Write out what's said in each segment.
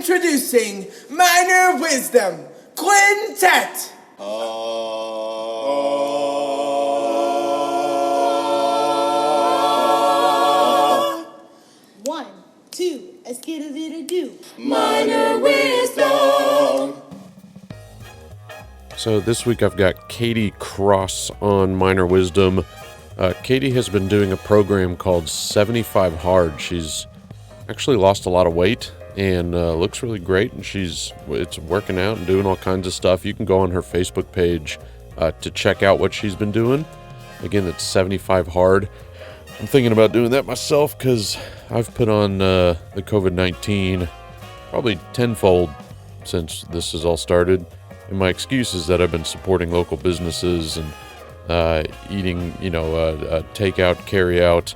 Introducing Minor Wisdom Quintet. 1, 2, a skidda-didda-doo. Minor Wisdom. So this week I've got Katie Cross on Minor Wisdom. Katie has been doing a program called 75 Hard. She's actually lost a lot of weight and looks really great, and it's working out and doing all kinds of stuff. You can go on her Facebook page to check out what she's been doing. Again, it's 75 Hard. I'm thinking about doing that myself because I've put on the COVID-19 probably tenfold since this has all started. And my excuse is that I've been supporting local businesses and eating, takeout, carry out.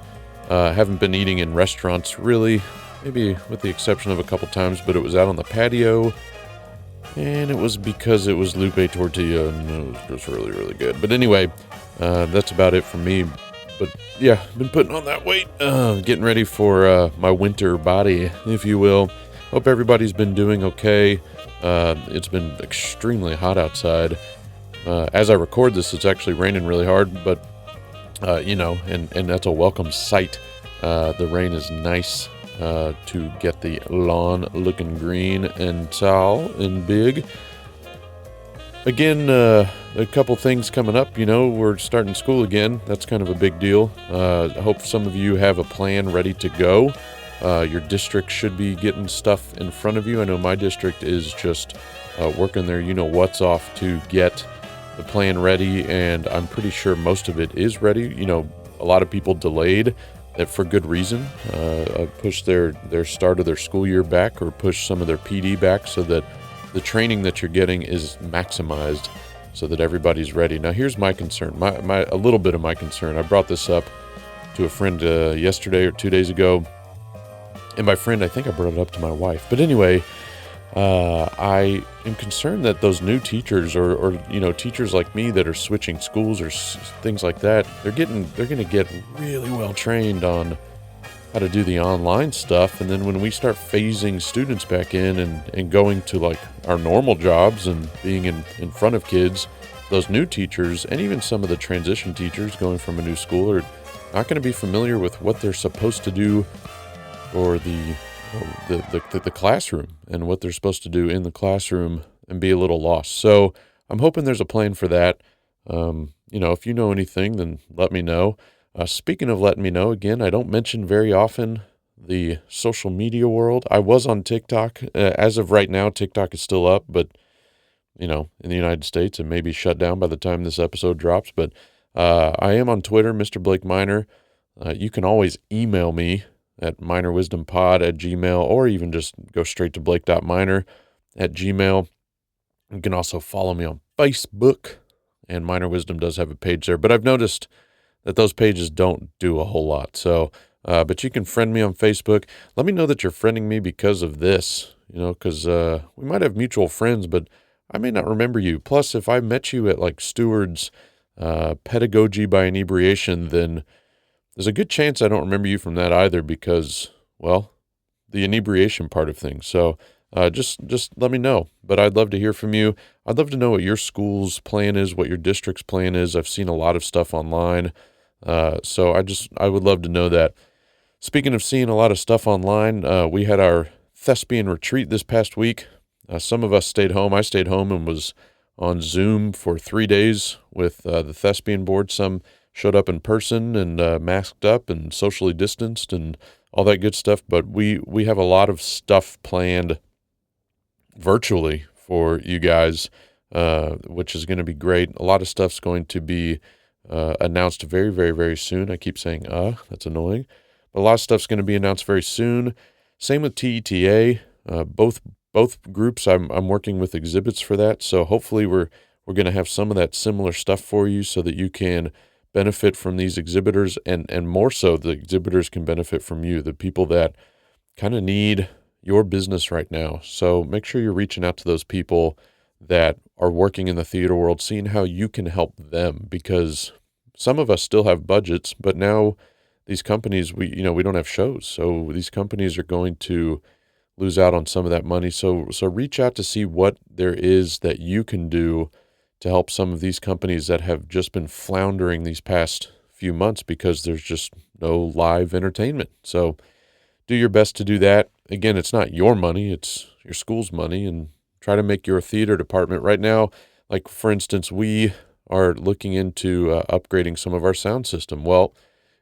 Haven't been eating in restaurants really, maybe with the exception of a couple times, but it was out on the patio. And it was because it was Lupe tortilla and it was just really, really good. But anyway, that's about it for me. But yeah, been putting on that weight, getting ready for my winter body, if you will. Hope everybody's been doing okay. It's been extremely hot outside. As I record this, it's actually raining really hard, but, and that's a welcome sight. The rain is nice to get the lawn looking green and tall and big. Again, a couple things coming up. We're starting school again. That's kind of a big deal. I hope some of you have a plan ready to go. Your district should be getting stuff in front of you. I know my district is just working their what's off to get the plan ready, and I'm pretty sure most of it is ready. A lot of people delayed that for good reason. Pushed their start of their school year back or pushed some of their PD back so that the training that you're getting is maximized so that everybody's ready. Now, here's my concern, a little bit of my concern. I brought this up to a friend yesterday or 2 days ago. And my friend, I think I brought it up to my wife. But anyway, I am concerned that those new teachers or teachers like me that are switching schools or things like that, they're going to get really well trained on how to do the online stuff. And then when we start phasing students back in and going to like our normal jobs and being in front of kids, those new teachers and even some of the transition teachers going from a new school are not going to be familiar with what they're supposed to do or the classroom and what they're supposed to do in the classroom and be a little lost. So I'm hoping there's a plan for that. If you know anything, then let me know. Speaking of letting me know, again, I don't mention very often the social media world. I was on TikTok. As of right now, TikTok is still up, but, in the United States, it may be shut down by the time this episode drops. But I am on Twitter, Mr. Blake Minor. You can always email me at minorwisdompod@gmail.com, or even just go straight to blake.minor@gmail.com. You can also follow me on Facebook, and Minor Wisdom does have a page there. But I've noticed that those pages don't do a whole lot. So, but you can friend me on Facebook. Let me know that you're friending me because of this, because we might have mutual friends, but I may not remember you. Plus, if I met you at like Steward's Pedagogy by Inebriation, then there's a good chance I don't remember you from that either because, well, the inebriation part of things. So just let me know. But I'd love to hear from you. I'd love to know what your school's plan is, what your district's plan is. I've seen a lot of stuff online. So I would love to know that. Speaking of seeing a lot of stuff online, we had our thespian retreat this past week. Some of us stayed home. I stayed home and was on Zoom for 3 days with the thespian board. Some showed up in person and masked up and socially distanced and all that good stuff. But we have a lot of stuff planned virtually for you guys, which is going to be great. A lot of stuff's going to be announced very, very, very soon. I keep saying, that's annoying. But a lot of stuff's going to be announced very soon. Same with TETA. Both groups, I'm working with exhibits for that. So hopefully we're going to have some of that similar stuff for you so that you can benefit from these exhibitors, and more so the exhibitors can benefit from you, the people that kind of need your business right now. So make sure you're reaching out to those people that are working in the theater world, seeing how you can help them, because some of us still have budgets, but now these companies, we don't have shows. So these companies are going to lose out on some of that money. So reach out to see what there is that you can do to help some of these companies that have just been floundering these past few months because there's just no live entertainment. So do your best to do that. Again, it's not your money, it's your school's money, and try to make your theater department right now. Like, for instance, we are looking into upgrading some of our sound system. Well,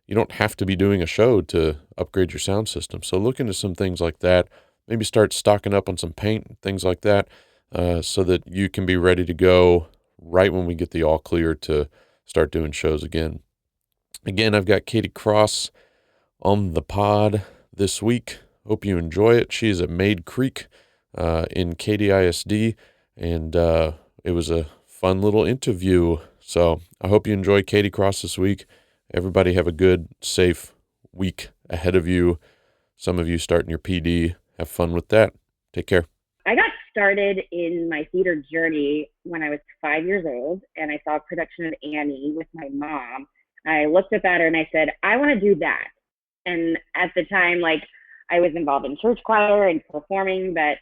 you don't have to be doing a show to upgrade your sound system. So look into some things like that. Maybe start stocking up on some paint, things like that, so that you can be ready to go right when we get the all clear to start doing shows again. Again, I've got Katie Cross on the pod this week. Hope you enjoy it. She's at Maid Creek in Katy ISD, and it was a fun little interview. So I hope you enjoy Katie Cross this week. Everybody have a good, safe week ahead of you. Some of you starting your PD. Have fun with that. Take care. I got started in my theater journey when I was 5 years old, and I saw a production of Annie with my mom. I looked up at her and I said, I want to do that. And at the time, like, I was involved in church choir and performing, but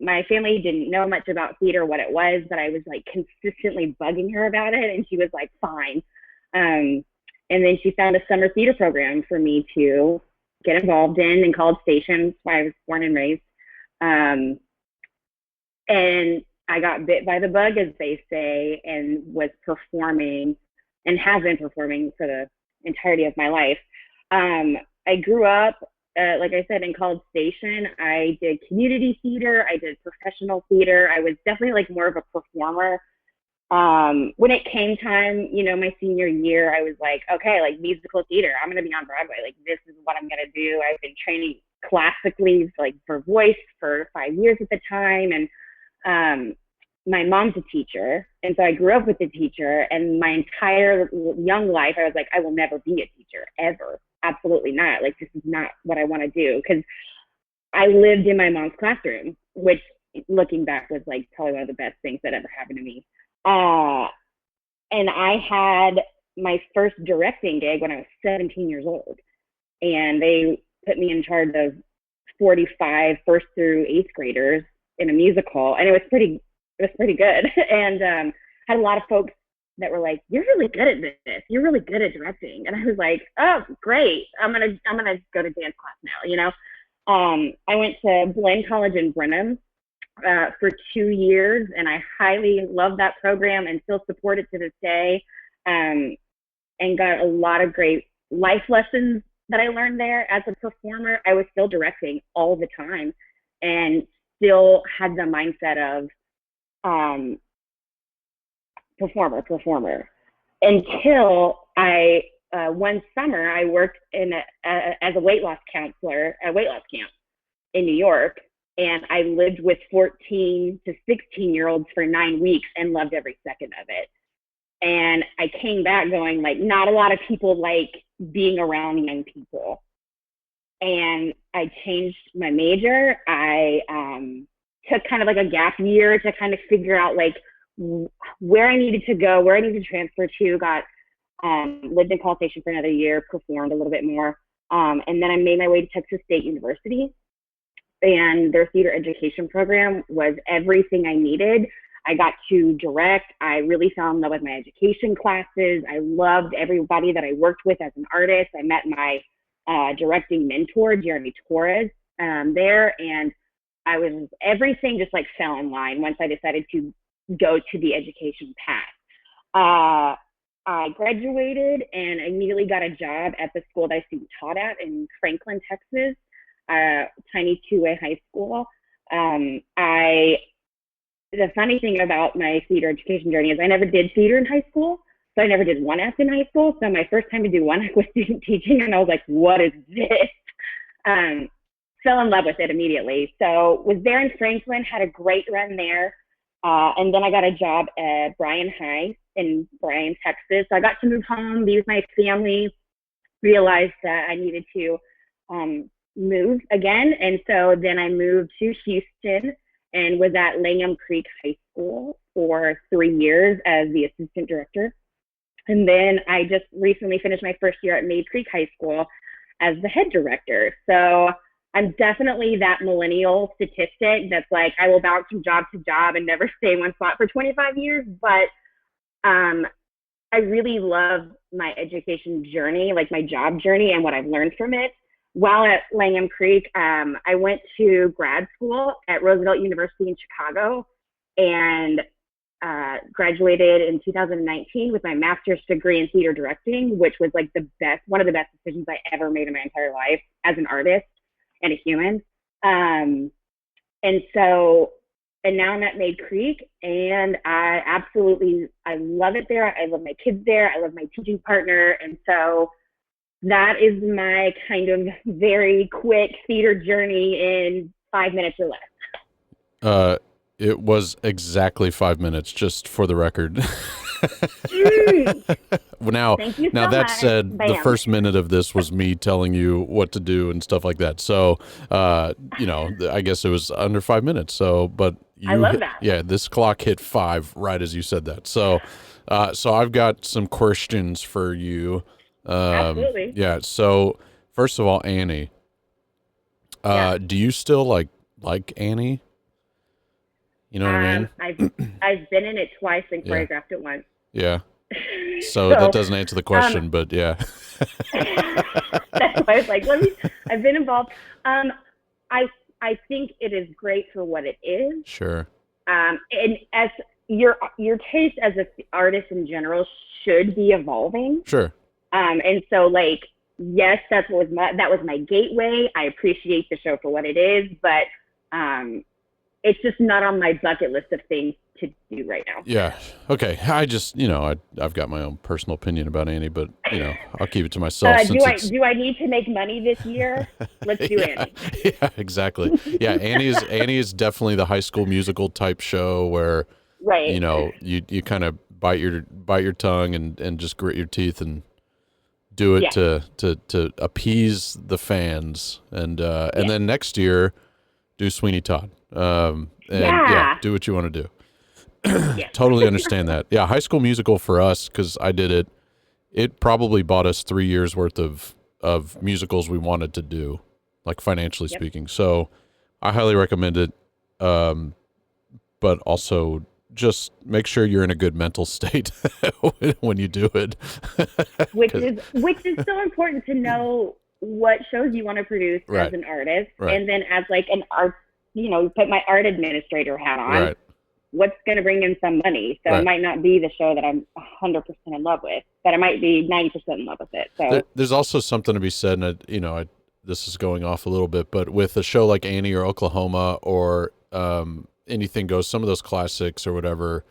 my family didn't know much about theater, what it was, but I was like consistently bugging her about it, and she was like, fine. And then she found a summer theater program for me to get involved in College Station, where I was born and raised. And I got bit by the bug, as they say, and was performing and have been performing for the entirety of my life. I grew up, like I said, in College Station. I did community theater. I did professional theater. I was definitely like more of a performer. When it came time, my senior year, I was like, okay, like musical theater, I'm going to be on Broadway. Like, this is what I'm going to do. I've been training classically, like for voice for 5 years at the time. And my mom's a teacher. And so I grew up with a teacher, and my entire young life, I was like, I will never be a teacher ever. Absolutely not. Like, this is not what I want to do. Because I lived in my mom's classroom, which looking back was like probably one of the best things that ever happened to me. And I had my first directing gig when I was 17 years old, and they put me in charge of 45 first through eighth graders in a musical, and it was pretty good. And had a lot of folks that were like, "You're really good at this. You're really good at directing." And I was like, "Oh, great! I'm gonna go to dance class now." I went to Blaine College in Brenham for 2 years, and I highly love that program and still support it to this day, and got a lot of great life lessons that I learned there. As a performer, I was still directing all the time and still had the mindset of performer until I one summer I worked as a weight loss counselor at a weight loss camp in New York. And I lived with 14 to 16-year-olds for 9 weeks and loved every second of it. And I came back going, like, not a lot of people like being around young people. And I changed my major. I took kind of like a gap year to kind of figure out like where I needed to go, where I needed to transfer to. Lived in College Station for another year, performed a little bit more. And then I made my way to Texas State University. And their theater education program was everything I needed. I got to direct. I really fell in love with my education classes. I loved everybody that I worked with as an artist. I met my directing mentor, Jeremy Torres, there. And everything just like fell in line once I decided to go to the education path. I graduated and immediately got a job at the school that I student taught at in Franklin, Texas. Tiny two-way high school. The funny thing about my theater education journey is I never did theater in high school, so I never did one act in high school. So my first time to do one act was student teaching, and I was like, "What is this?" Fell in love with it immediately. So was there in Franklin, had a great run there, and then I got a job at Bryan High in Bryan, Texas. So I got to move home, be with my family. Realized that I needed to move again, and so then I moved to Houston and was at Langham Creek High School for 3 years as the assistant director. And then I just recently finished my first year at Maid Creek High School as the head director. So I'm definitely that millennial statistic that's like, I will bounce from job to job and never stay in one spot for 25 years. But I really love my education journey, like my job journey and what I've learned from it. While at Langham Creek, I went to grad school at Roosevelt University in Chicago and graduated in 2019 with my master's degree in theater directing, which was like one of the best decisions I ever made in my entire life as an artist and a human. And now I'm at Mayde Creek, and I love it there. I love my kids there. I love my teaching partner. And so that is my kind of very quick theater journey in 5 minutes or less. It was exactly 5 minutes, just for the record. Now that said, Bam. the first minute of this was me telling you what to do and stuff like that. So, I guess it was under 5 minutes. So, but I love that. Yeah, this clock hit 5 right as you said that. So, I've got some questions for you. Absolutely. Yeah. So, first of all, Annie, do you still like Annie? You know what I mean? I've been in it twice and Yeah. choreographed it once. Yeah. So that doesn't answer the question, but yeah. That's why I was like, I've been involved. I think it is great for what it is. Sure. And as your taste as an artist in general should be evolving. Sure. And so like, yes, that was my gateway. I appreciate the show for what it is, but it's just not on my bucket list of things to do right now. Yeah. Okay. I just, I've got my own personal opinion about Annie, but I'll keep it to myself. Do I need to make money this year? Let's do Annie. Yeah, exactly. Yeah. Annie is definitely the High School Musical type show where, right. You kind of bite your tongue and just grit your teeth and do it to appease the fans. And then next year do Sweeney Todd. Do what you want to do. Totally understand that. Yeah, High School Musical for us, because I did it probably bought us 3 years worth of musicals we wanted to do, like financially speaking. So I highly recommend it. But also just make sure you're in a good mental state when you do it. which is so important to know what shows you want to produce as an artist. Right. And then as like an art, put my art administrator hat on. Right. What's going to bring in some money? So it might not be the show that I'm 100% in love with, but I might be 90% in love with it. So there's also something to be said, and this is going off a little bit, but with a show like Annie or Oklahoma or Anything Goes, some of those classics or whatever,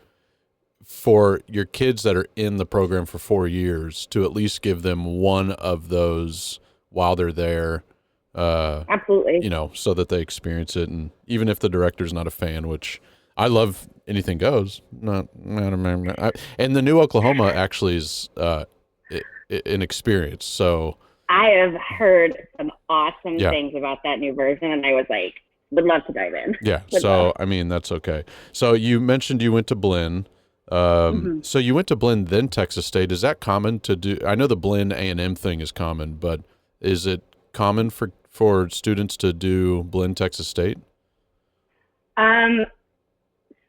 for your kids that are in the program for 4 years, to at least give them one of those while they're there. Absolutely. So that they experience it, and even if the director's not a fan, which I love Anything Goes. And the new Oklahoma actually is an experience. So I have heard some awesome things about that new version, and I was like, would love to dive in. Yeah. So, I mean, that's okay. So you mentioned you went to Blinn. So you went to Blinn, then Texas State. Is that common to do? I know the Blinn A&M thing is common, but is it common for students to do Blinn, Texas State?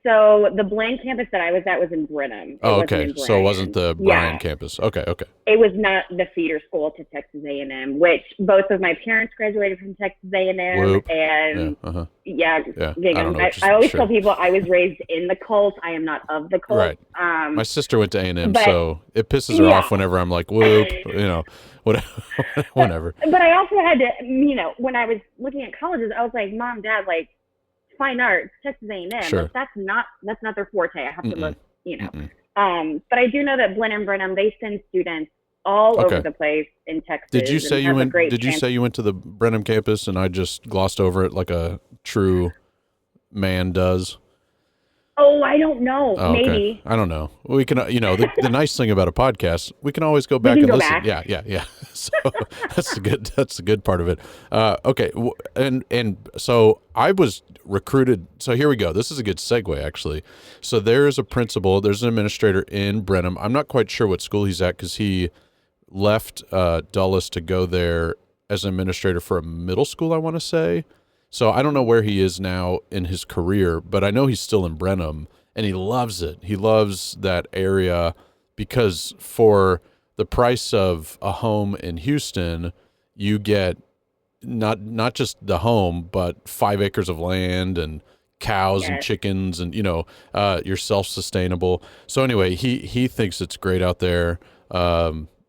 So the Blinn campus that I was at was in Brenham. Oh, okay. So it wasn't the Bryan campus. Okay. It was not the feeder school to Texas A&M, which both of my parents graduated from Texas A&M. Whoop. And I always tell people I was raised in the cult. I am not of the cult. Right. My sister went to A&M, so it pisses her off whenever I'm like, whoop, whatever. But I also had to, when I was looking at colleges, I was like, Mom, Dad, like, fine arts, Texas A&M. Sure. Like, that's not their forte. I have to look, But I do know that Blinn and Brenham, they send students all over the place in Texas. Did you say you went to the Brenham campus and I just glossed over it like a true man does? Oh, I don't know. Oh, okay. Maybe. I don't know. We can, the nice thing about a podcast, we can always go back and listen. Yeah. So that's the good part of it. Okay. And so I was recruited. So here we go. This is a good segue, actually. So there's a principal, there's an administrator in Brenham. I'm not quite sure what school he's at because he left Dulles to go there as an administrator for a middle school, I want to say. So I don't know where he is now in his career, but I know he's still in Brenham, and he loves it. He loves that area because for the price of a home in Houston, you get not just the home, but 5 acres of land and cows and chickens, and you're self-sustainable. So anyway, he thinks it's great out there.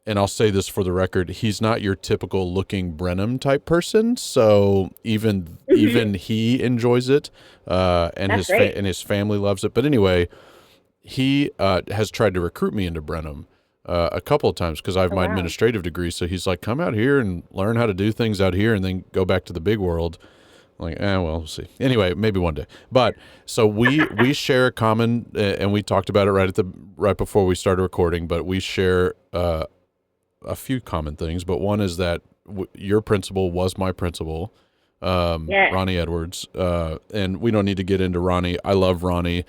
And I'll say this for the record, he's not your typical looking Brenham type person. So even he enjoys it, and his family loves it. But anyway, he has tried to recruit me into Brenham a couple of times because I have my administrative degree. So he's like, come out here and learn how to do things out here and then go back to the big world. I'm like, well, we'll see. Anyway, maybe one day. But so we share a common, and we talked about it right before we started recording, but we share a few common things. But one is that your principal was my principal, Ronnie Edwards, and we don't need to get into Ronnie. I love Ronnie.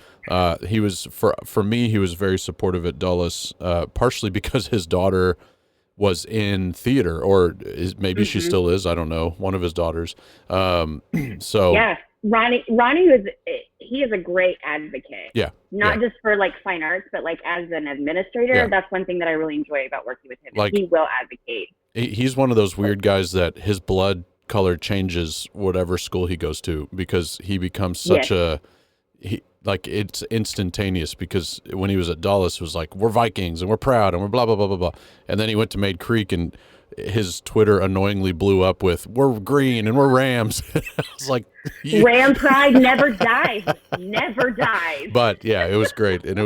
He was for me, he was very supportive at Dulles, partially because his daughter was in theater, or maybe she still is. I don't know. One of his daughters. So yeah, Ronnie he is a great advocate. Yeah, not just for like fine arts, but like as an administrator. Yeah. That's one thing that I really enjoy about working with him. Like, he will advocate. He's one of those weird guys that his blood color changes whatever school he goes to, because he becomes such it's instantaneous, because when he was at Dulles, it was like, we're Vikings and we're proud and we're blah, blah, blah, blah, blah. And then he went to Maid Creek and his Twitter annoyingly blew up with, we're green and we're Rams. I was like, Ram pride never dies. Never dies. But yeah, it was great. And I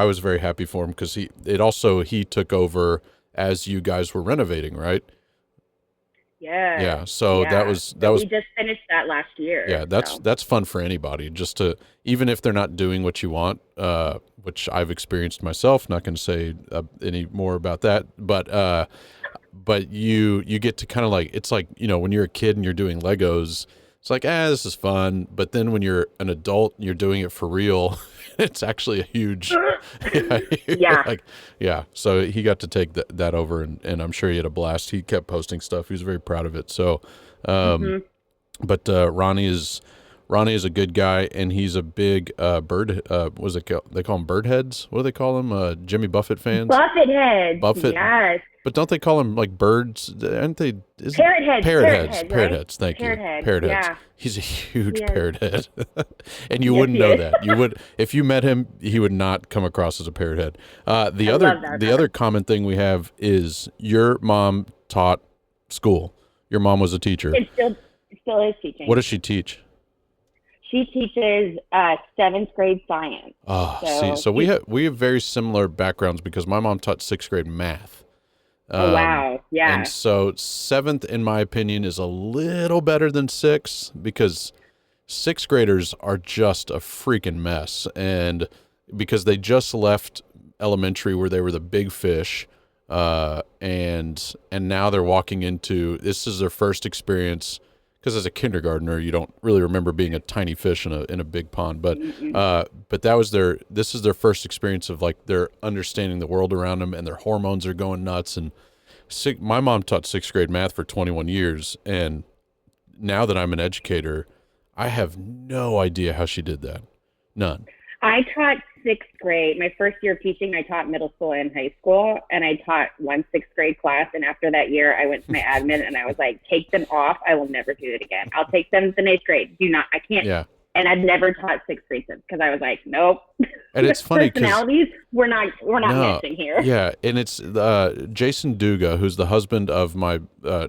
was very happy for him because he took over as you guys were renovating, right? Yeah. Yeah. So that was we just finished that last year. Yeah, that's fun for anybody, just to, even if they're not doing what you want, which I've experienced myself. Not going to say any more about that, but you get to kind of like, it's like, when you're a kid and you're doing Legos, it's like, this is fun. But then when you're an adult, you're doing it for real. It's actually a huge, So he got to take that over, and I'm sure he had a blast. He kept posting stuff. He was very proud of it. So, but Ronnie is a good guy, and he's a big bird. They call him bird heads. What do they call him? Jimmy Buffett fans. Buffett heads. Buffett. Yes. But don't they call him like birds? Aren't they? Parrot heads. Parrot heads. Thank you. Parrot heads. Yeah. He's a huge parrot head, and you wouldn't know that. You would, if you met him, he would not come across as a parrot head. The other common thing we have is your mom taught school. Your mom was a teacher. It still is teaching. What does she teach? She teaches 7th grade science. So we have very similar backgrounds, because my mom taught 6th grade math. Wow. Yeah. And so 7th, in my opinion, is a little better than 6th, because 6th graders are just a freaking mess. And because they just left elementary where they were the big fish, and now they're walking into, this is their first experience, because as a kindergartner, you don't really remember being a tiny fish in a big pond. But this is their first experience of, like, they're understanding the world around them, and their hormones are going nuts. And my mom taught 6th grade math for 21 years. And now that I'm an educator, I have no idea how she did that. None. I taught 6th grade. My first year of teaching, I taught middle school and high school, and I taught one 6th grade class. And after that year, I went to my admin and I was like, take them off. I will never do it again. I'll take 7th and 8th grade. I can't. Yeah. And I've never taught 6th grade since, because I was like, nope. And it's funny because personalities, we're not matching here. Yeah, and it's Jason Duga, who's the husband of my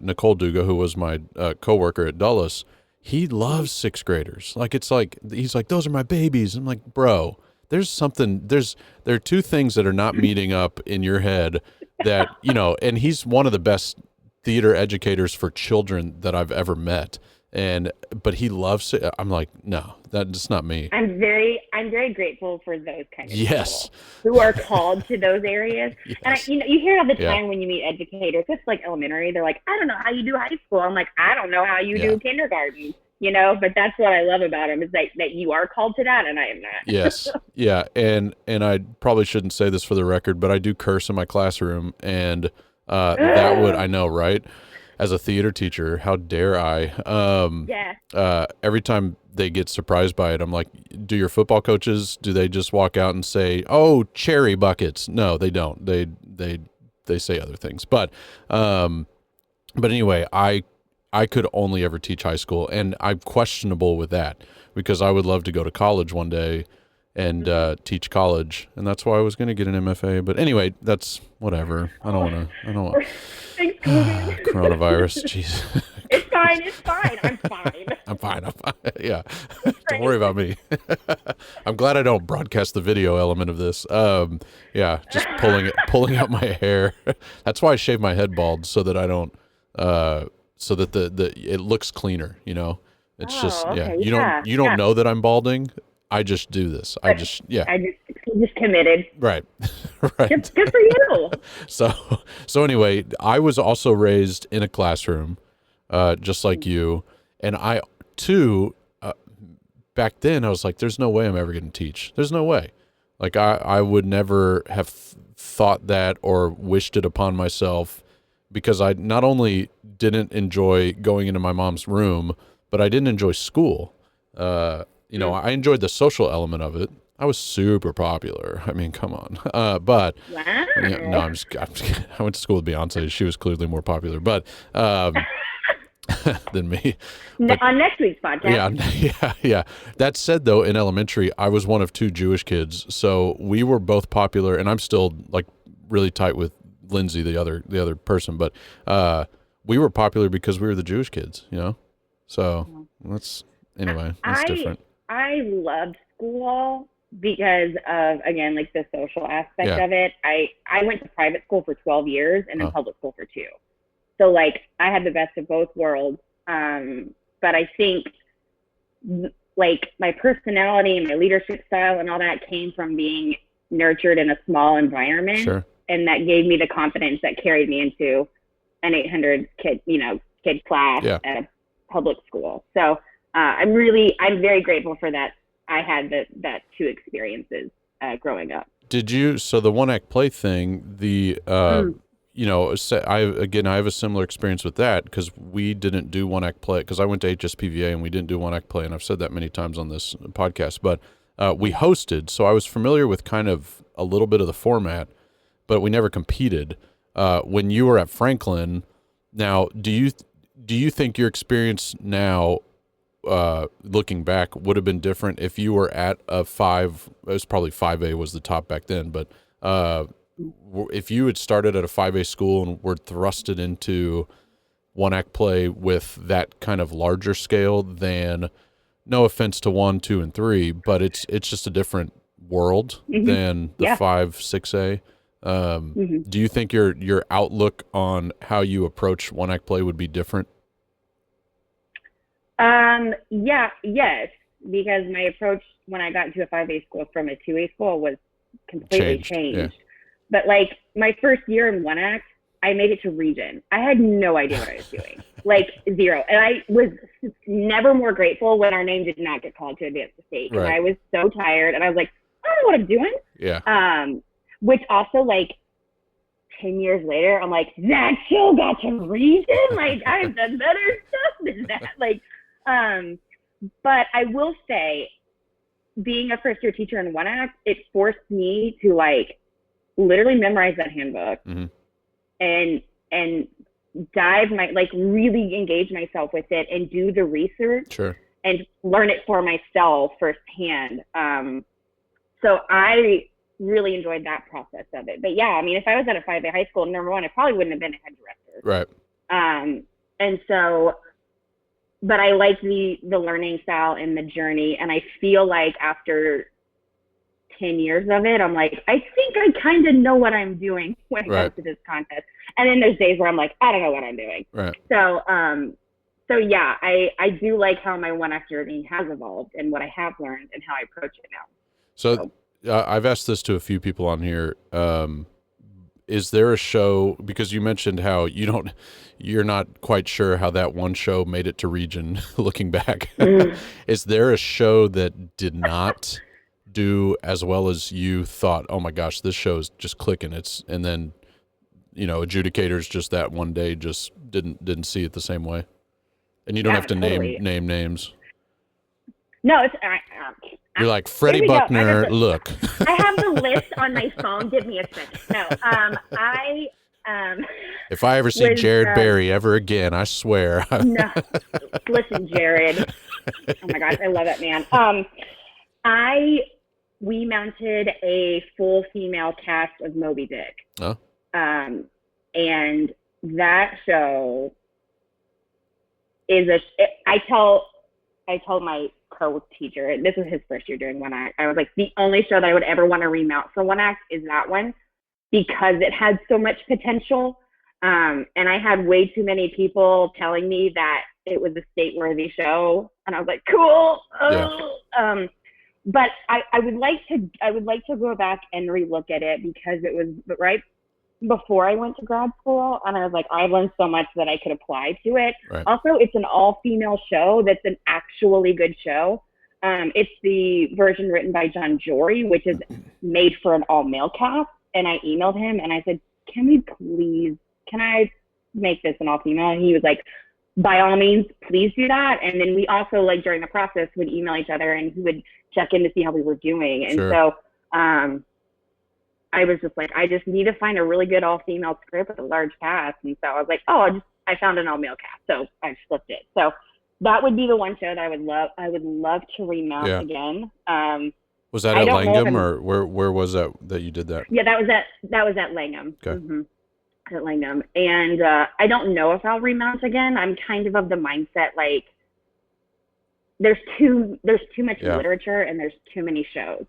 Nicole Duga, who was my coworker at Dulles. He loves 6th graders. Like, it's like, he's like, those are my babies. I'm like, bro, there are two things that are not meeting up in your head that, and he's one of the best theater educators for children that I've ever met. But he loves it. I'm like, no, that's not me. I'm very grateful for those kind of people who are called to those areas. Yes. And you hear all the time when you meet educators, it's like elementary. They're like, I don't know how you do high school. I'm like, I don't know how you do kindergarten. But that's what I love about him, is that you are called to that, and I am not. Yes. Yeah. And I probably shouldn't say this for the record, but I do curse in my classroom, and that would, I know, right? as a theater teacher, how dare I? Yeah. Every time they get surprised by it, I'm like, do your football coaches, do they just walk out and say, "Oh, cherry buckets"? No, they don't. They say other things. But anyway, I could only ever teach high school, and I'm questionable with that because I would love to go to college one day and teach college, and that's why I was going to get an MFA. But anyway, that's whatever. I don't want Thanks, COVID. coronavirus. Jeez. It's fine. I'm fine. I'm fine. Yeah. Don't worry about me. I'm glad I don't broadcast the video element of this. Yeah, just pulling out my hair. That's why I shave my head bald, so that I don't so that the it looks cleaner, you know. It's just okay. You don't know that I'm balding. I just do this. I just committed. Right. Right. Good for you. So anyway, I was also raised in a classroom, just like you, and I too. Back then, I was like, "There's no way I'm ever going to teach. There's no way." Like I would never have thought that or wished it upon myself, because I not only didn't enjoy going into my mom's room, but I didn't enjoy school. You know, I enjoyed the social element of it. I was super popular. I mean, come on. But wow. Yeah, no, I'm just kidding. I went to school with Beyonce. She was clearly more popular, but than me. But, on next week's podcast. Yeah. That said, though, in elementary, I was one of two Jewish kids, so we were both popular, and I'm still like really tight with Lindsay, the other person, but we were popular because we were the Jewish kids, you know. So that's different. I loved school because of, again, like the social aspect of it. I went to private school for 12 years and then public school for 2. So like I had the best of both worlds. But I think like my personality and my leadership style and all that came from being nurtured in a small environment. Sure. And that gave me the confidence that carried me into an 800 kid class at a public school. So I'm very grateful for that. I had that 2 experiences growing up. Did you? So the one act play thing, you know, I have a similar experience with that, because we didn't do one act play, because I went to HSPVA and we didn't do one act play, and I've said that many times on this podcast, but we hosted, so I was familiar with kind of a little bit of the format, but we never competed. When you were at Franklin, now, do you think your experience now, looking back, would have been different if you were at a 5? It was probably 5A was the top back then, but if you had started at a 5A school and were thrusted into one act play with that kind of larger scale, than, no offense to 1, 2, and 3, but it's just a different world than the 5, 6A. Do you think your outlook on how you approach one act play would be different? Yes, because my approach when I got into a 5A school from a 2A school was completely changed. Yeah. But like my first year in one act, I made it to region. I had no idea what I was doing, like 0. And I was never more grateful when our name did not get called to advance the state. Right. And I was so tired, and I was like, I don't know what I'm doing. Yeah. Which also, like 10 years later, I'm like, that show got to region. Like I've done better stuff than that. Like, but I will say, being a first year teacher in one act, it forced me to like literally memorize that handbook and dive really engage myself with it and do the research and learn it for myself firsthand. So I really enjoyed that process of it. But yeah, I mean, if I was at a 5A high school, number one, I probably wouldn't have been a head director. Right. And so, but I like the learning style and the journey. And I feel like after 10 years of it, I'm like, I think I kind of know what I'm doing when it comes to this contest. And then there's days where I'm like, I don't know what I'm doing. Right. So yeah, I do like how my one act journey has evolved and what I have learned and how I approach it now. So I've asked this to a few people on here. Is there a show, because you mentioned how you're not quite sure how that one show made it to region looking back. Is there a show that did not do as well as you thought, oh my gosh, this show is just clicking, and then adjudicators just that one day just didn't see it the same way. And you don't have to totally. name names. No, it's You're like, Freddie Buckner, look. I have the list on my phone. Give me a second. No, if I ever see Jared Berry ever again, I swear. No, listen, Jared. Oh my gosh, I love that man. We mounted a full female cast of Moby Dick. Oh. And that show is I told my co-teacher, this was his first year doing one act. I was like, the only show that I would ever want to remount for one act is that one, because it had so much potential. And I had way too many people telling me that it was a state-worthy show, and I was like, cool. Yeah. But I would like to go back and relook at it, because it was right before I went to grad school, and I was like, I've learned so much that I could apply to it. Right. Also, it's an all-female show that's an actually good show. It's the version written by John Jory, which is made for an all-male cast. And I emailed him and I said, can I make this an all-female? And he was like, by all means, please do that. And then we also, like, during the process, would email each other, and he would check in to see how we were doing. And Sure. so I was just like, I just need to find a really good all-female script with a large cast. And so I was like, I found an all-male cast, so I flipped it. So that would be the one show that I would love to remount again. Was that at Langham, or where was that you did that? Yeah, that was at Langham. Okay. Mm-hmm. At Langham. And I don't know if I'll remount again. I'm kind of the mindset, like, there's too much literature and there's too many shows.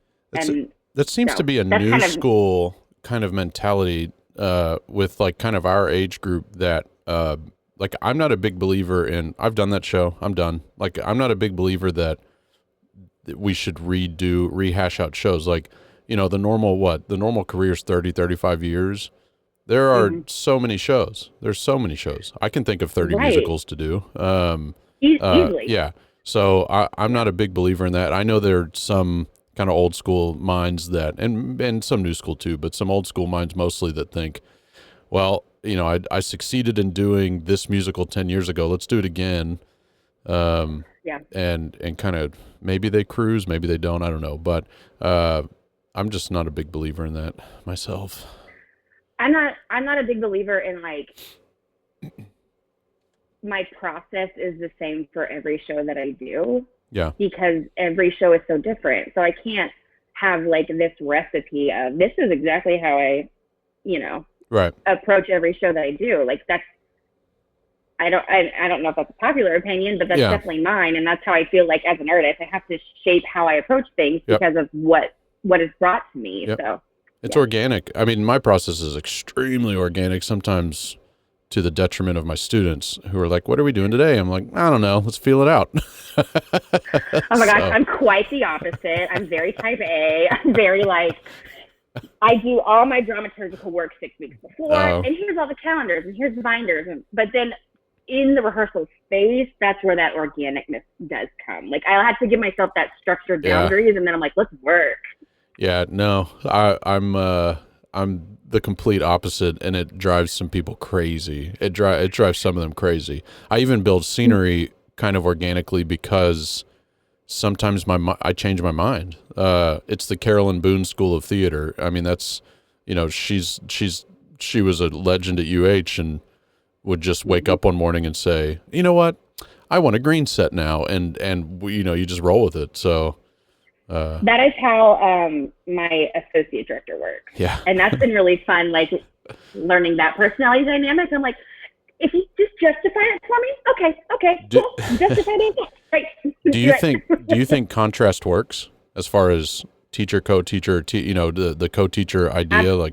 That seems to be a new school kind of mentality with, like, kind of our age group that like, I'm not a big believer in, I've done that show, I'm done. Like, I'm not a big believer that we should rehash out shows. Like, the normal career is 30, 35 years. There are so many shows. There's so many shows. I can think of 30 musicals to do. Easily. Yeah. So I'm not a big believer in that. I know there are some kind of old school minds that, and some new school too, but some old school minds mostly that think, well, I succeeded in doing this musical 10 years ago. Let's do it again. And kind of, maybe they cruise, maybe they don't. I don't know. But I'm just not a big believer in that myself. I'm not a big believer in, like, my process is the same for every show that I do. Yeah. Because every show is so different. So I can't have, like, this recipe of, this is exactly how I, right, approach every show that I do. Like, that's, I don't know if that's a popular opinion, but that's definitely mine. And that's how I feel like as an artist, I have to shape how I approach things because of what is brought to me. Yep. So it's organic. I mean, my process is extremely organic, sometimes to the detriment of my students who are like, what are we doing today? I'm like, I don't know. Let's feel it out. Oh my gosh, I'm quite the opposite. I'm very type A. I'm very, like, I do all my dramaturgical work 6 weeks before, and here's all the calendars, and here's the binders. But then in the rehearsal space, that's where that organicness does come. Like, I'll have to give myself that structured boundaries, and then I'm like, let's work. Yeah, no, I'm the complete opposite, and it drives some people crazy. It drives some of them crazy. I even build scenery kind of organically because sometimes I change my mind. It's the Carolyn Boone School of Theater. I mean, that's, she was a legend at UH and would just wake up one morning and say, you know what, I want a green set now, and you just roll with it. So. That is how my associate director works. Yeah. And that's been really fun, like, learning that personality dynamic. I'm like, if you just justify it for me, okay, cool. Justify it. Right. Do you think contrast works as far as teacher, co-teacher, the co-teacher idea?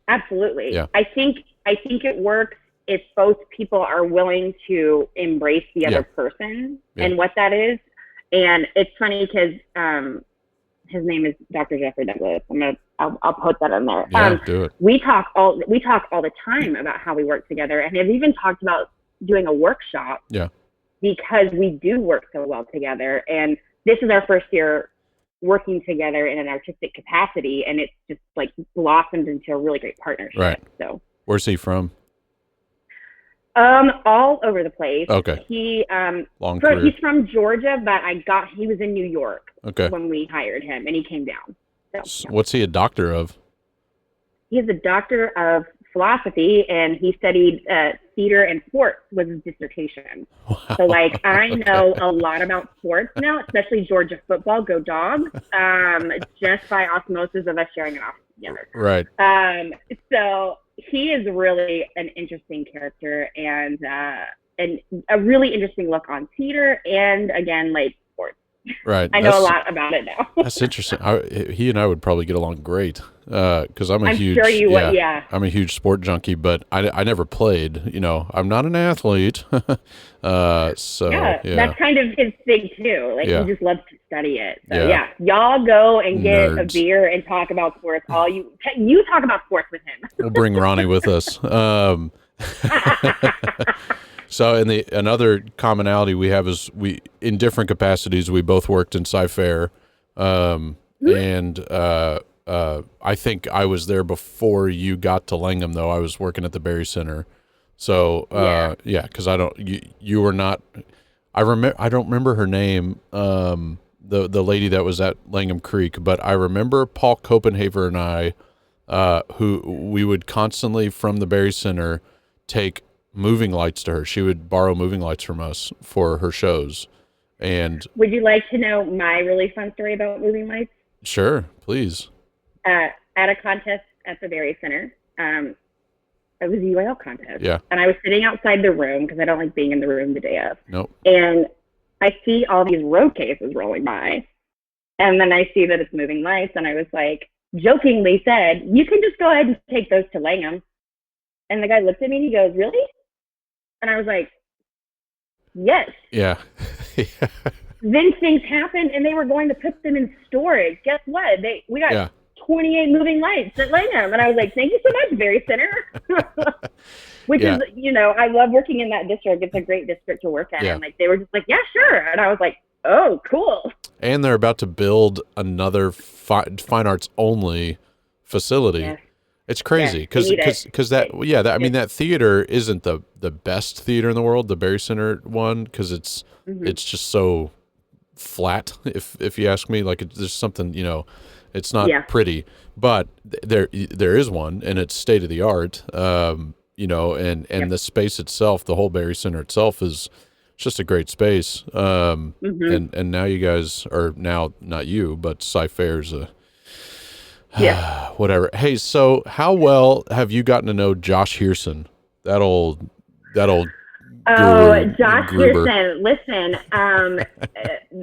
Absolutely. Yeah. I think it works if both people are willing to embrace the other person and what that is. And it's funny because his name is Dr. Jeffrey Douglas. I'll put that in there. Yeah, do it. We talk all the time about how we work together, and have even talked about doing a workshop. Yeah. Because we do work so well together, and this is our first year working together in an artistic capacity, and it's just like blossomed into a really great partnership. Right. So Where's he from? all over the place. Okay. He Long career. he's from Georgia, but he was in New York Okay. when we hired him, and he came down. So, yeah. What's he a doctor of? He's a doctor of philosophy, and he studied theater and sports was his dissertation. Wow. So, like, I know a lot about sports now, especially Georgia football. Go Dogs! Just by osmosis of us sharing an office together. Right. So he is really an interesting character, and a really interesting look on theater, and again, like sports. Right. I know a lot about it now. That's interesting. He and I would probably get along great because I'm huge. Sure you would. Yeah. I'm a huge sport junkie, but I never played. You know, I'm not an athlete. So Yeah, that's kind of his thing too. Like Yeah. he just loves to study it. So Yeah. y'all go and get a Nerds. beer and talk about sports. You talk about sports with him. We'll bring Ronnie with us. So, another commonality we have is we, in different capacities, we both worked in Sci-Fair, and I think I was there before you got to Langham, though. I was working at the Berry Center. So, yeah, because you were not. I don't remember her name, the lady that was at Langham Creek, but I remember Paul Copenhaver and I, who we would constantly from the Berry Center take moving lights to her. She would borrow moving lights from us for her shows. And Would you like to know my really fun story about moving lights? sure, please. At a contest at the Berry Center, it was a UIL contest. Yeah. And I was sitting outside the room because I don't like being in the room the day of. Nope. And I see all these road cases rolling by. And then I see that it's moving lights. And I was like, jokingly said, you can just go ahead and take those to Langham. And the guy looked at me and he goes, really? And I was like, yes. Yeah. Then things happened and they were going to put them in storage. Guess what? We got Yeah. 28 moving lights at Langham. And I was like, thank you so much, Berry Center. Which Yeah. is, I love working in that district. It's a great district to work at. Yeah. And like, they were just like, yeah, sure. And I was like, oh, cool. And they're about to build another fine arts only facility. Yes. It's crazy Yes, we need it. because that theater isn't the best theater in the world, the Berry Center one, because it's just so flat. If you ask me, like there's something, it's not pretty, but there is one, and it's state of the art. And the space itself, the whole Berry Center itself is just a great space. And now you guys are not you, but Sci-Fair's whatever. Hey, so how well have you gotten to know Josh Hearson? That old Oh, guru, Josh Gruber. Pearson. Listen,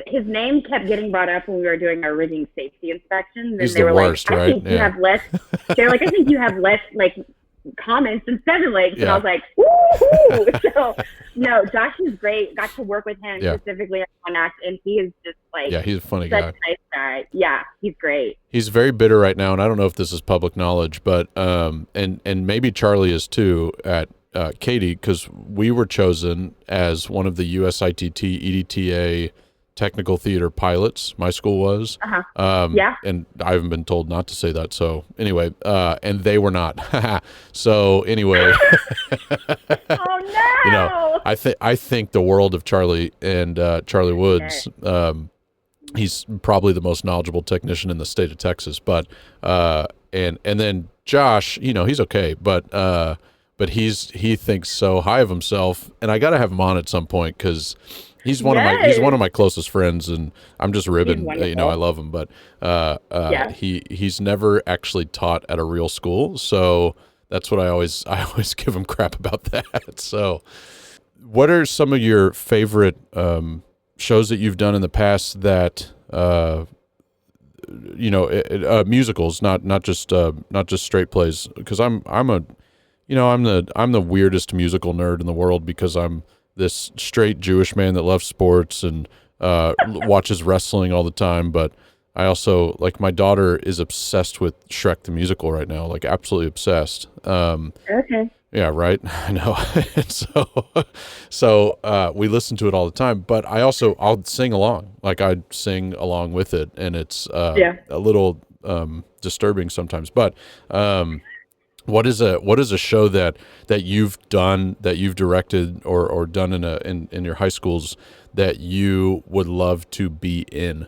his name kept getting brought up when we were doing our rigging safety inspections. And He's they the were worst, like, I right? think you Yeah. have less, they're like, I think you have less, like, comments than Seven Lakes. And Yeah. I was like, woo! So, no, Josh is great. Got to work with him specifically on one act, and he is just like, Yeah, he's a funny such guy. a nice guy. Yeah, he's great. He's very bitter right now, and I don't know if this is public knowledge, but and maybe Charlie is too at Katie, because we were chosen as one of the USITT EDTA technical theater pilots. My school was. And I haven't been told not to say that. So anyway, and they were not. So anyway, Oh no! I think the world of Charlie and Charlie Woods. He's probably the most knowledgeable technician in the state of Texas. But and then Josh, he's okay, but he thinks so high of himself, and I got to have him on at some point because he's one of my closest friends, and I'm just ribbing. I love him, but he's never actually taught at a real school, so that's what I always give him crap about that. So, what are some of your favorite shows that you've done in the past that musicals, not just straight plays? Because I'm the weirdest musical nerd in the world because I'm this straight Jewish man that loves sports and watches wrestling all the time. But I also, like, my daughter is obsessed with Shrek the Musical right now, like absolutely obsessed. Okay. Yeah, right. I know. So we listen to it all the time, but I'll sing along. Like I sing along with it, and it's a little disturbing sometimes. But what is a show that you've done, that you've directed or done in your high schools that you would love to be in?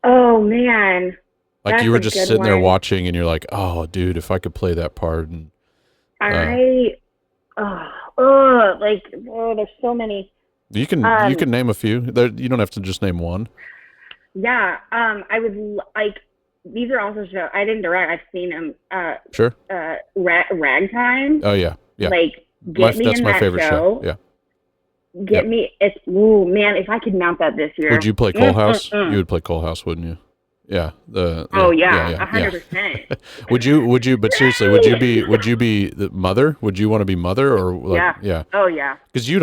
Oh man. Like That's you were a just good sitting there one. watching, and you're like, "Oh, dude, if I could play that part." And there's so many. you can name a few. You don't have to just name one. Yeah, I would like. These are also shows I didn't direct. I've seen them. Sure. Ragtime. Oh yeah, yeah. Like get me That's in my that favorite show. Yeah. Get me. It's man. If I could mount that this year. Would you play Cole House? You would play Cole House, wouldn't you? Yeah. Yeah, 100%. Would you? But seriously, would you be the mother? Would you want to be mother or like? Yeah. Oh yeah. Because you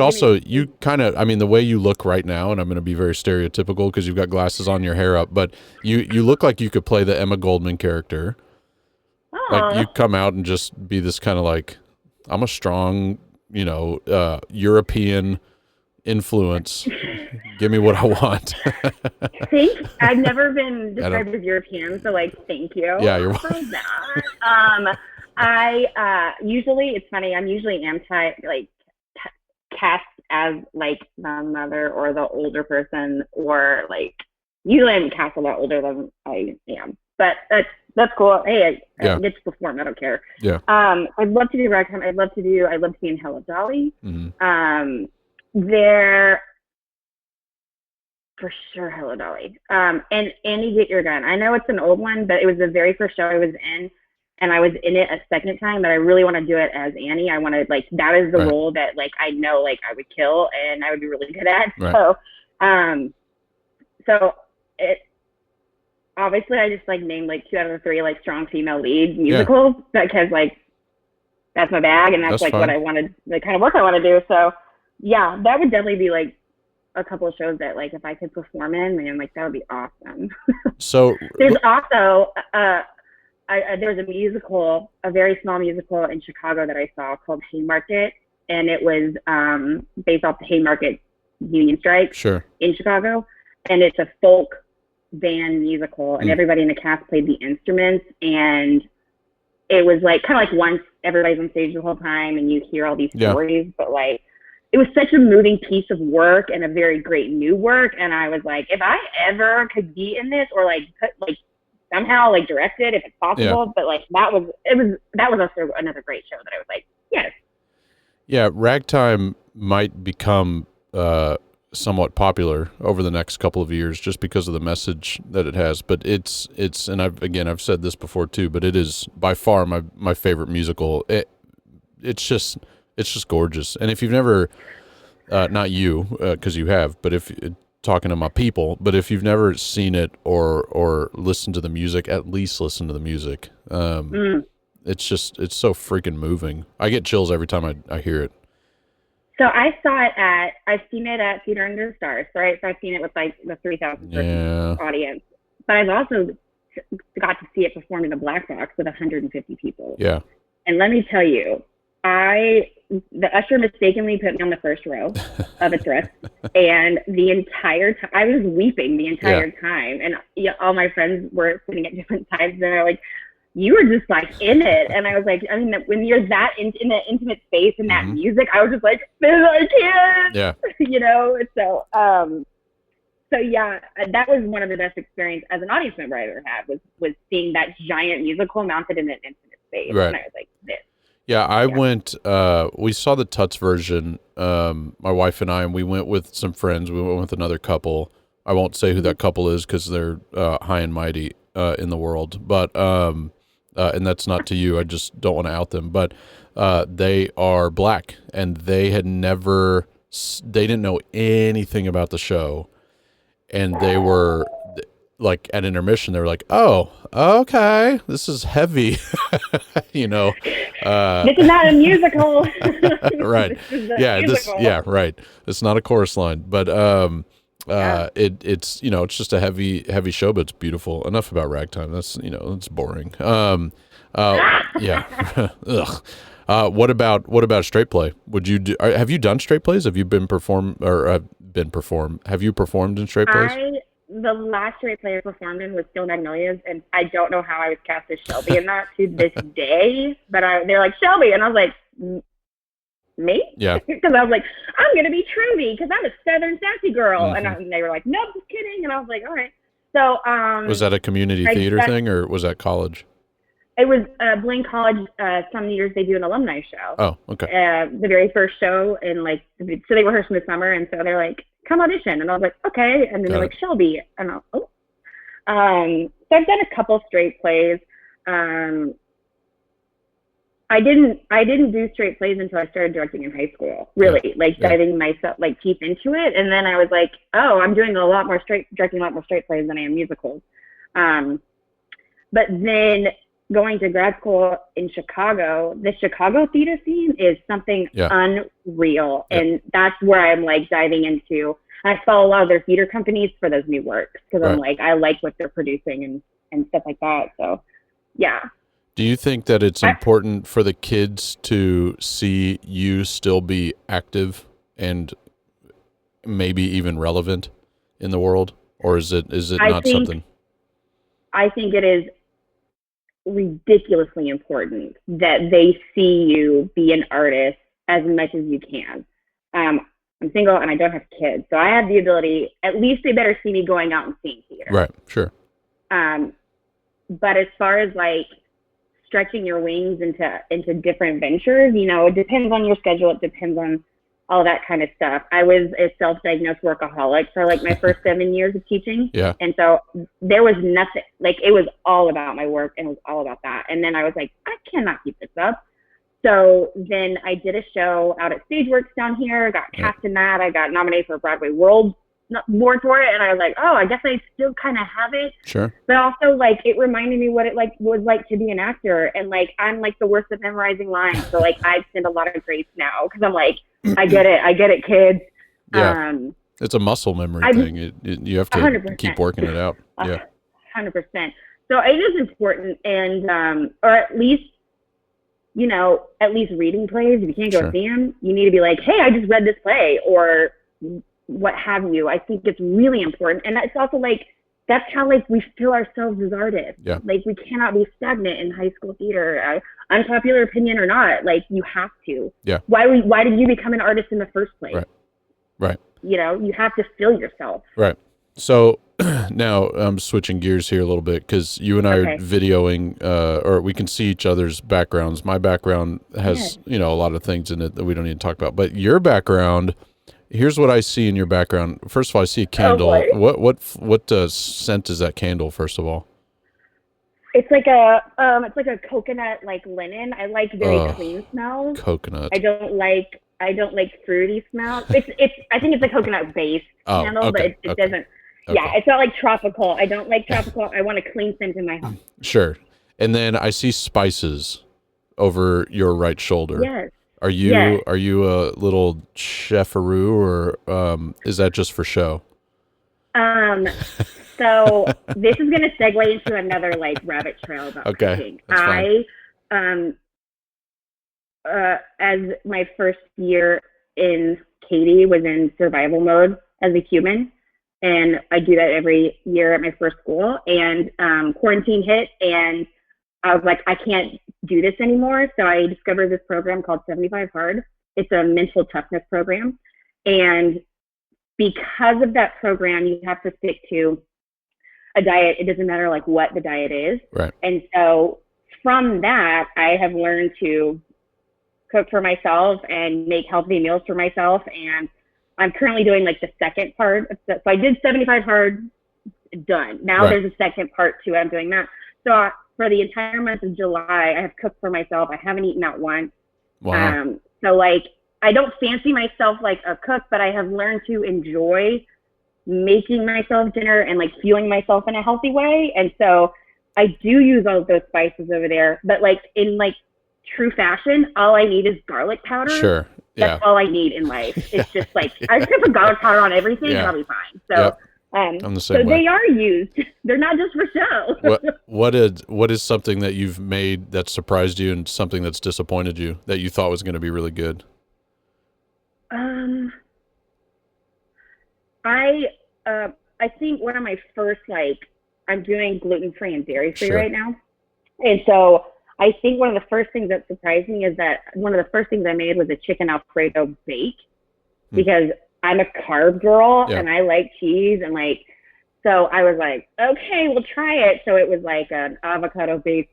kind of, I mean, the way you look right now, and I'm going to be very stereotypical because you've got glasses on, your hair up, but you look like you could play the Emma Goldman character. Oh. Like you come out and just be this kind of like, I'm a strong, European influence. Give me what I want. I've never been described as European, so like, thank you. Yeah, you're for that. I usually, it's funny. I'm usually cast as like the mother or the older person, or like usually I'm cast a lot older than I am. But that's cool. Hey, I get to perform. I don't care. Yeah. I'd love to do Ragtime. I'd love to be in Hello Dolly. Mm-hmm. There. For sure, Hello Dolly. And Annie, Get Your Gun. I know it's an old one, but it was the very first show I was in, and I was in it a second time, but I really want to do it as Annie. I want to, like, that is the role that, like, I know, like, I would kill and I would be really good at. Right. So it, obviously I just, like, named, like, 2 out of the 3, like, strong female lead musicals because, like, that's my bag, and that's like, fun. What I wanted, the kind of work I want to do. So, yeah, that would definitely be, like, a couple of shows that, like, if I could perform in, man, like, that would be awesome. So there's also there was a musical, a very small musical in Chicago that I saw called Haymarket, and it was based off the Haymarket union strike in Chicago, and it's a folk band musical, and everybody in the cast played the instruments, and it was like kind of like once everybody's on stage the whole time and you hear all these stories, but like it was such a moving piece of work and a very great new work. And I was like, if I ever could be in this or like put like somehow like direct it if it's possible, but like that was also another great show that I was like, yes. Yeah, Ragtime might become somewhat popular over the next couple of years just because of the message that it has. But it's and I've said this before too, but it is by far my favorite musical. It's just gorgeous. And if you've never, not you, because you have, but if talking to my people, but if you've never seen it or listened to the music, at least listen to the music. It's so freaking moving. I get chills every time I hear it. So I've seen it at Theater Under the Stars, right? So I've seen it with like the 3,000 person audience, but I've also got to see it performed in a black box with 150 people. Yeah. And let me tell you, the usher mistakenly put me on the first row of a thrust, and the entire time I was weeping the entire time, and all my friends were sitting at different times, and they're like, "You were just like in it," and I was like, I mean, when you're that in an intimate space and that music, I was just like, I can't, So yeah, that was one of the best experiences as an audience member I ever had was seeing that giant musical mounted in an intimate space, and I was like, this. Yeah, I went, we saw the Tuts version, my wife and I, and we went with some friends. We went with another couple. I won't say who that couple is because they're high and mighty in the world, but and that's not to you. I just don't want to out them. But they are black, and they didn't know anything about the show, and they were like at intermission, they were like, "Oh, okay, this is heavy," This is not a musical, right? Right. It's not a chorus line, but It's it's just a heavy show, but it's beautiful. Enough about ragtime. That's it's boring. Yeah. Ugh. What about straight play? Have you done straight plays? Have you been have you performed in straight plays? The last straight play I performed in was Steel Magnolias, and I don't know how I was cast as Shelby in that to this day. But they're like, Shelby, and I was like, me? Yeah. Because I was like, I'm gonna be Trudy because I'm a Southern sassy girl, and they were like, nope, just kidding, and I was like, all right. So was that a community theater thing, or was that college? It was Blaine College. Some years they do an alumni show. Oh, okay. The very first show, and so they rehearsed in the summer, and so they're like, come audition, and I was like, okay, and then they're like, Shelby, and I was, oh. So I've done a couple straight plays. I didn't do straight plays until I started directing in high school. Really, diving myself deep into it, and then I was like, oh, I'm doing directing a lot more straight plays than I am musicals. But then going to grad school in Chicago, the Chicago theater scene is something unreal. And that's where I'm diving into. I follow a lot of their theater companies for those new works because I'm I like what they're producing and stuff like that. So, yeah. Do you think that it's important for the kids to see you still be active and maybe even relevant in the world? Or is it not something? I think it is ridiculously important that they see you be an artist as much as you can. I'm single and I don't have kids, so I have the ability, at least they better see me going out and seeing theater. Right, sure. But as far as stretching your wings into different ventures, it depends on your schedule, it depends on all that kind of stuff. I was a self-diagnosed workaholic for my first 7 years of teaching. Yeah. And so there was nothing, it was all about my work and it was all about that. And then I was like, I cannot keep this up. So then I did a show out at Stageworks down here, got cast in that. I got nominated for a Broadway World Award for it. And I was like, oh, I guess I still kind of have it. Sure. But also it reminded me what it was like to be an actor. And I'm the worst at memorizing lines. So I send a lot of grace now because I'm I get it, kids. Yeah. It's a muscle memory thing. You have to 100%. keep working it out. Yeah. 100%. So it is important, and or at least reading plays. If you can't go see them, you need to be like, hey, I just read this play, or what have you. I think it's really important, and it's also that's how we feel ourselves as artists. Yeah. We cannot be stagnant in high school theater. Unpopular opinion or not, you have to. Yeah. Why did you become an artist in the first place? Right. You have to feel yourself. Right. So now I'm switching gears here a little bit because you and I are videoing, or we can see each other's backgrounds. My background has, a lot of things in it that we don't need to talk about. But your background, here's what I see in your background. First of all, I see a candle. What scent is that candle? First of all, it's like a coconut linen. I like very clean smells. Coconut. I don't like fruity smells. I think it's a coconut based candle, but it doesn't. Okay. Yeah, it's not tropical. I don't like tropical. I want a clean scent in my home. Sure. And then I see spices over your right shoulder. Yes. Are you a little chefaroo, or is that just for show? So this is going to segue into another rabbit trail about cooking. As my first year in Katy was in survival mode as a human. And I do that every year at my first school. And quarantine hit, and I was like, I can't do this anymore. So I discovered this program called 75 Hard. It's a mental toughness program. And because of that program, you have to stick to a diet. It doesn't matter what the diet is. Right. And so from that, I have learned to cook for myself and make healthy meals for myself. And I'm currently doing the second part. So I did 75 Hard, done. Now there's a second part to it. I'm doing that. So for the entire month of July, I have cooked for myself. I haven't eaten out once. Wow. So I don't fancy myself a cook, but I have learned to enjoy making myself dinner and fueling myself in a healthy way. And so I do use all of those spices over there, but in true fashion, all I need is garlic powder. Sure. That's Yeah. all I need in life. It's just like, I just put garlic powder on everything Yeah. and I'll be fine. So, I'm the so same way. they are used. They're not just for show. What is something that you've made that surprised you and something that's disappointed you that you thought was going to be really good? I think one of my first, like, I'm doing gluten-free and dairy-free Sure. right now. And so I think one of the first things that surprised me is that one of the first things I made was a chicken Alfredo bake because I'm a carb girl Yeah. and I like cheese and like, so I was like, okay, we'll try it. So it was like an avocado-based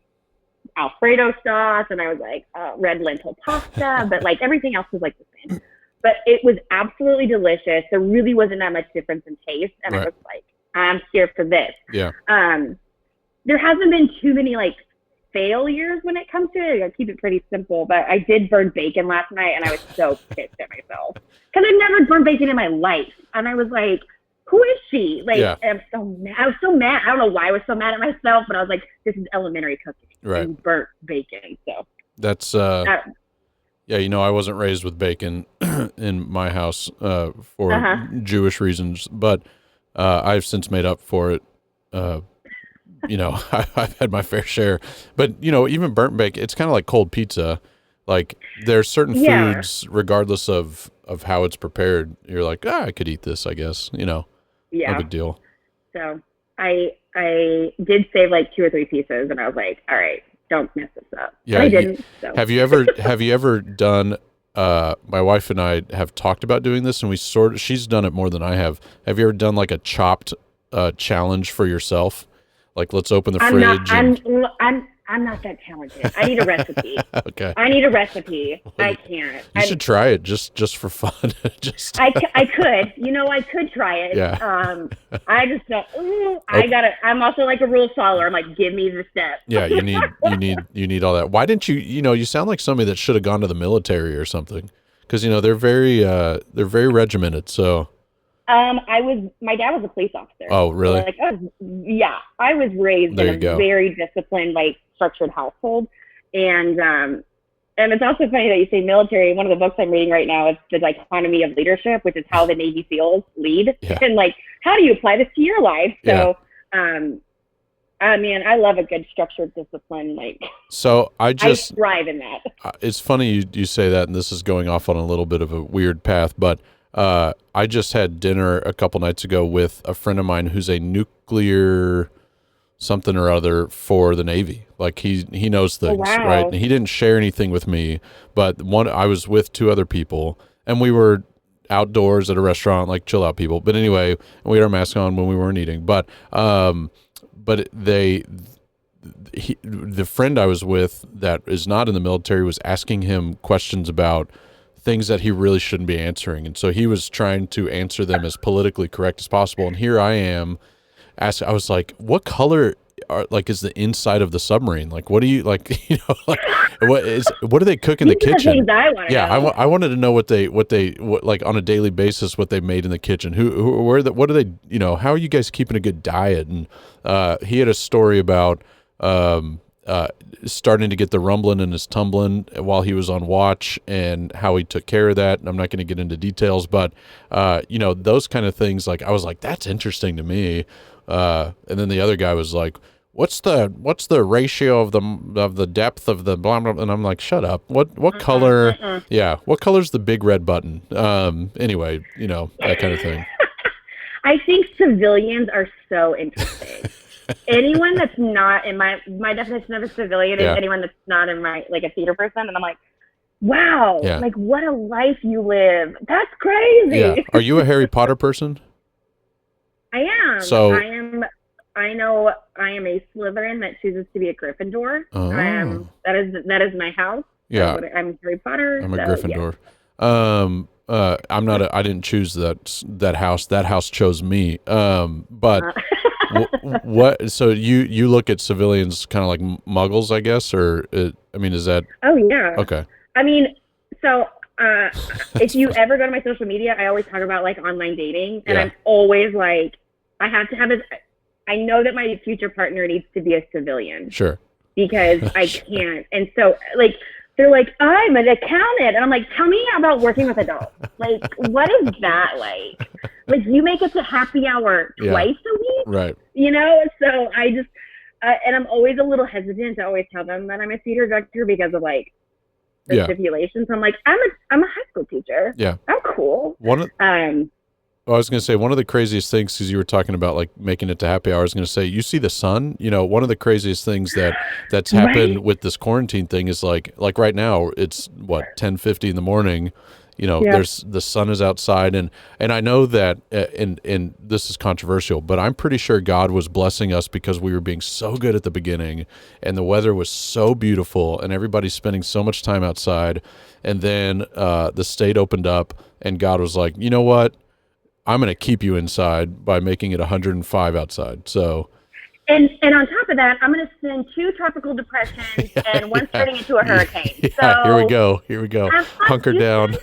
Alfredo sauce and I was like, red lentil pasta, but like everything else was like the same. But it was absolutely delicious. There really wasn't that much difference in taste. And I Right. was like, I'm here for this. Yeah. There hasn't been too many like failures when it comes to it. I keep it pretty simple, but I did burn bacon last night and I was so pissed at myself because I've never burned bacon in my life. And I was like, who is she? Like, Yeah. I'm so mad. I was so mad. I don't know why I was so mad at myself, but I was like, this is elementary cooking. Right. And burnt bacon. So That's yeah, I wasn't raised with bacon in my house for Jewish reasons, but I've since made up for it. I've had my fair share, but even burnt bacon, it's kind of like cold pizza. Like there's certain foods, regardless of how it's prepared, you're like, I could eat this, I guess. No big deal. So I did save like 2 or 3 pieces, and I was like, all right, don't mess this up. Yeah, but I didn't. So. Have you ever done? My wife and I have talked about doing this, and she's done it more than I have. Have you ever done like a chopped challenge for yourself? Like, let's open the fridge. I'm not that talented. I need a recipe. Okay. I need a recipe. I can't. You should try it just for fun. I could. I could try it. Yeah. I just don't. I'm also like a rule follower. I'm like, give me the steps. Yeah, you need all that. Why didn't you? You sound like somebody that should have gone to the military or something. Because they're very regimented. So. My dad was a police officer. Oh, really? So, I was raised in a very disciplined, like structured household. And it's also funny that you say military. One of the books I'm reading right now is The Dichotomy of Leadership, which is how the Navy SEALs lead. Yeah. And like, how do you apply this to your life? So, I love a good structured discipline. Like, so I thrive in that. It's funny you say that, and this is going off on a little bit of a weird path, but I just had dinner a couple nights ago with a friend of mine who's a nuclear something or other for the Navy. Like he knows things, right? And he didn't share anything with me, but I was with 2 other people, and we were outdoors at a restaurant, like chill out people. But anyway, we had our mask on when we weren't eating. But the friend I was with that is not in the military was asking him questions about things that he really shouldn't be answering. And so he was trying to answer them as politically correct as possible. And here I am I was like, what color is the inside of the submarine? Like, what do you like, what do they cook in the kitchen? I wanted to know what like on a daily basis, what they made in the kitchen. What do they, how are you guys keeping a good diet? And he had a story about starting to get the rumbling and his tumbling while he was on watch and how he took care of that. And I'm not going to get into details, but those kind of things, like I was like, that's interesting to me. And then the other guy was like, what's the ratio of the depth of the blah, blah, and I'm like, shut up. What color? Yeah. What color's the big red button? Anyway, that kind of thing. I think civilians are so interesting. Anyone that's not in my definition of a civilian is anyone that's not in my, like, a theater person. And I'm like, wow, like, what a life you live. That's crazy. Yeah. Are you a Harry Potter person? I am. So I know I am a Slytherin that chooses to be a Gryffindor. Oh. That is my house. Yeah. So I'm Harry Potter. I'm a Gryffindor. Yeah. I'm not I didn't choose that house. That house chose me. But what? So you look at civilians kind of like muggles, I guess, or is that? Oh yeah. Okay. So if you ever go to my social media, I always talk about like online dating, and I'm always like, I have to have this. I know that my future partner needs to be a civilian. Sure. Because I can't, and so like they're like, I'm an accountant. And I'm like, tell me about working with adults. Like, what is that like? Like, you make it to happy hour twice a week? Right. You know? So I just, and I'm always a little hesitant to always tell them that I'm a theater director because of like the stipulations. I'm like, I'm a high school teacher. Yeah. I'm cool. I was going to say, one of the craziest things, because you were talking about like making it to happy hour, I was going to say, you see the sun, you know, one of the craziest things that's happened with this quarantine thing is like right now it's what, 10:50 in the morning, you know, there's the sun is outside. And I know that, and this is controversial, but I'm pretty sure God was blessing us because we were being so good at the beginning and the weather was so beautiful and everybody's spending so much time outside. And then the state opened up and God was like, you know what? I'm going to keep you inside by making it 105 outside. So, and on top of that, I'm going to send 2 tropical depressions and one's turning into a hurricane. So here we go. Hunker down.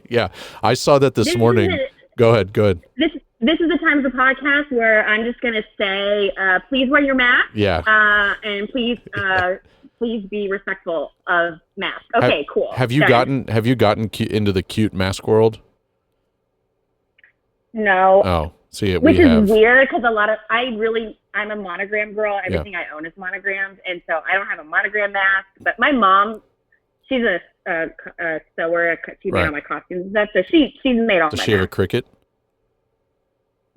Yeah, I saw that this morning. Go ahead. This is the time of the podcast where I'm just going to say, please wear your mask. Yeah. And please be respectful of masks. Okay, cool. Have you gotten into the cute mask world? No. Oh, see it. Which is weird because I'm a monogram girl. Everything I own is monogrammed, and so I don't have a monogram mask. But my mom, she's a sewer. She made all my costumes and stuff. So she's made all. Does my she have a Cricut?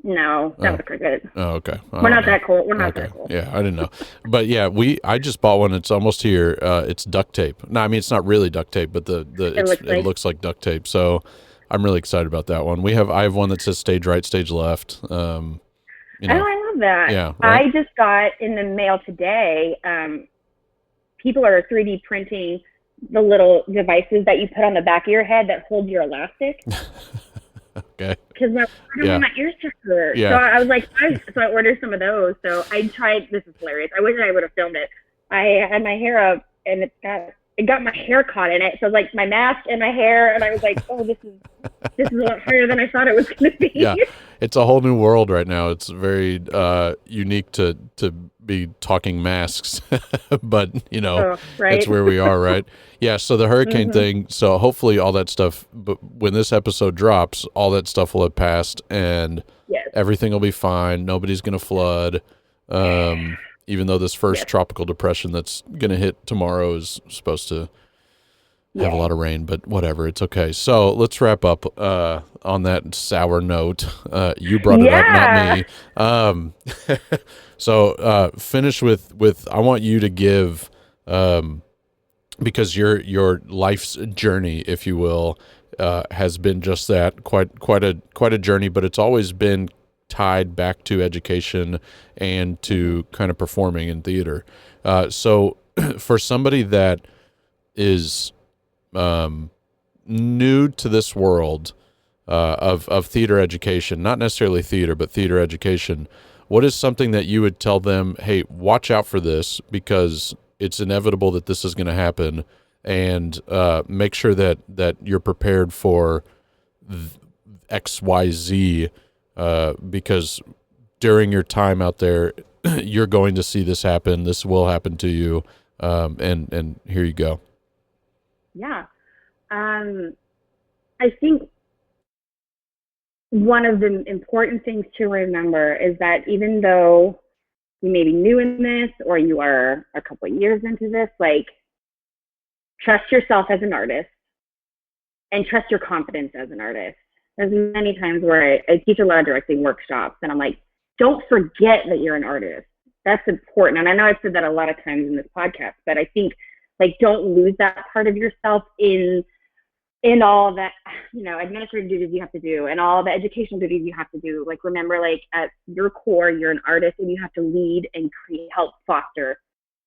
No, not the Cricut. Oh, okay. We're not that cool. We're not that cool. Yeah, I didn't know. But yeah, I just bought one. It's almost here. It's duct tape. No, I mean it's not really duct tape, but it looks like duct tape. So I'm really excited about that one. I have one that says stage right, stage left. You know. Oh, I love that. Yeah, right? I just got in the mail today. People are 3D printing the little devices that you put on the back of your head that hold your elastic. Okay. Because I don't want my ears to hurt. Yeah. So I was like, so I ordered some of those. So I tried. This is hilarious. I wish I would have filmed it. I had my hair up and it got my hair caught in it. So like my mask and my hair, and I was like, oh, this is a lot harder than I thought it was going to be. Yeah, it's a whole new world right now. It's very unique to be talking masks, but you know, It's where we are, right? Yeah. So the hurricane thing. So hopefully all that stuff. But when this episode drops, all that stuff will have passed, and everything will be fine. Nobody's going to flood. Even though this first tropical depression that's going to hit tomorrow is supposed to have a lot of rain, but whatever, it's okay. So let's wrap up on that sour note. You brought it up, not me. So finish with I want you to give, because your life's journey, if you will, has been just that, quite a journey, but it's always been tied back to education and to kind of performing in theater. So for somebody that is new to this world of theater education, not necessarily theater, but theater education, what is something that you would tell them, hey, watch out for this because it's inevitable that this is going to happen, and make sure that you're prepared for XYZ, because during your time out there, you're going to see this happen. This will happen to you. And here you go. Yeah. I think one of the important things to remember is that even though you may be new in this or you are a couple of years into this, like, trust yourself as an artist and trust your confidence as an artist. There's many times where I teach a lot of directing workshops, and I'm like, don't forget that you're an artist. That's important. And I know I've said that a lot of times in this podcast, but I think, like, don't lose that part of yourself in all that, you know, administrative duties you have to do and all the educational duties you have to do. Like, remember, like, at your core, you're an artist and you have to lead and help foster,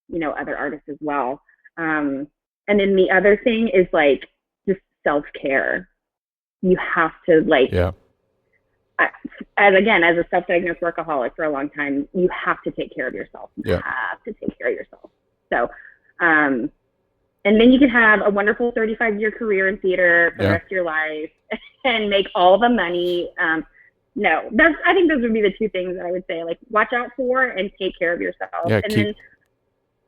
you know, other artists as well. And then the other thing is, like, just self-care. You have to, like, as a self-diagnosed workaholic for a long time, you have to take care of yourself. You have to take care of yourself. So, and then you can have a wonderful 35-year career in theater for the rest of your life and make all the money. I think those would be the two things that I would say, like, watch out for and take care of yourself. Yeah, and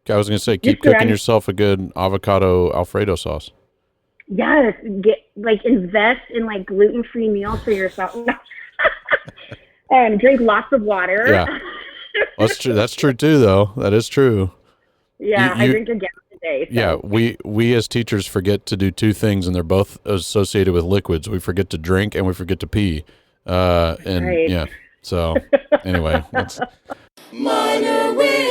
I was going to say, keep Just cooking run- yourself a good avocado Alfredo sauce. Yes, invest in like gluten-free meals for yourself. Drink lots of water. Yeah. That's true. That's true too, though. That is true. Yeah, I You- drink a gallon a day. So. Yeah, we as teachers forget to do two things, and they're both associated with liquids. We forget to drink and we forget to pee. And Right. yeah, so anyway, that's Minor Wisdom.